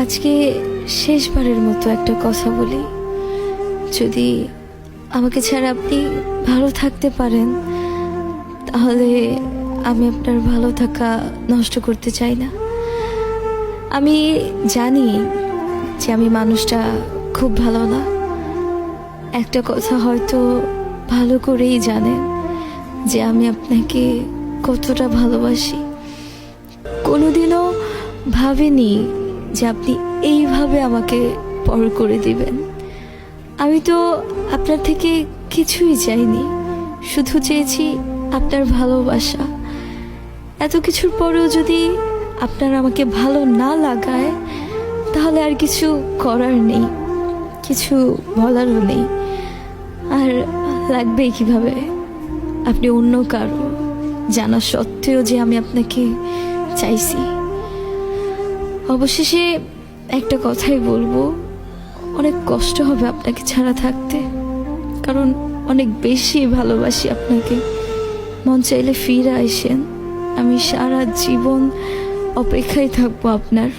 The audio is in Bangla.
আজকে শেষবারের মতো একটা কথা বলি, যদি আমাকে ছাড়া আপনি ভালো থাকতে পারেন তাহলে আমি আপনার ভালো থাকা নষ্ট করতে চাই না। আমি জানি যে আমি মানুষটা খুব ভালো না, একটা কথা হয়তো ভালো করেই জানেন যে আমি আপনাকে কতটা ভালোবাসি। কোনোদিনও ভাবিনি যে আপনি এইভাবে আমাকে পর করে দিবেন। আমি তো আপনার থেকে কিছুই চাইনি, শুধু চেয়েছি আপনার ভালোবাসা। এত কিছুর পরেও যদি আপনার আমাকে ভালো না লাগায় তাহলে আর কিছু করার নেই, কিছু বলারও নেই। আর লাগবেই কিভাবে আপনি অন্য কারো জানা সত্ত্বেও যে আমি আপনাকে চাইছি। অবশেষে একটা কথাই বলবো, অনেক কষ্ট হবে আপনাকে ছাড়া থাকতে, কারণ অনেক বেশি ভালোবাসি আপনাকে। মন চাইলে ফিরে আসেন, আমি সারা জীবন অপেক্ষায় থাকবো আপনার।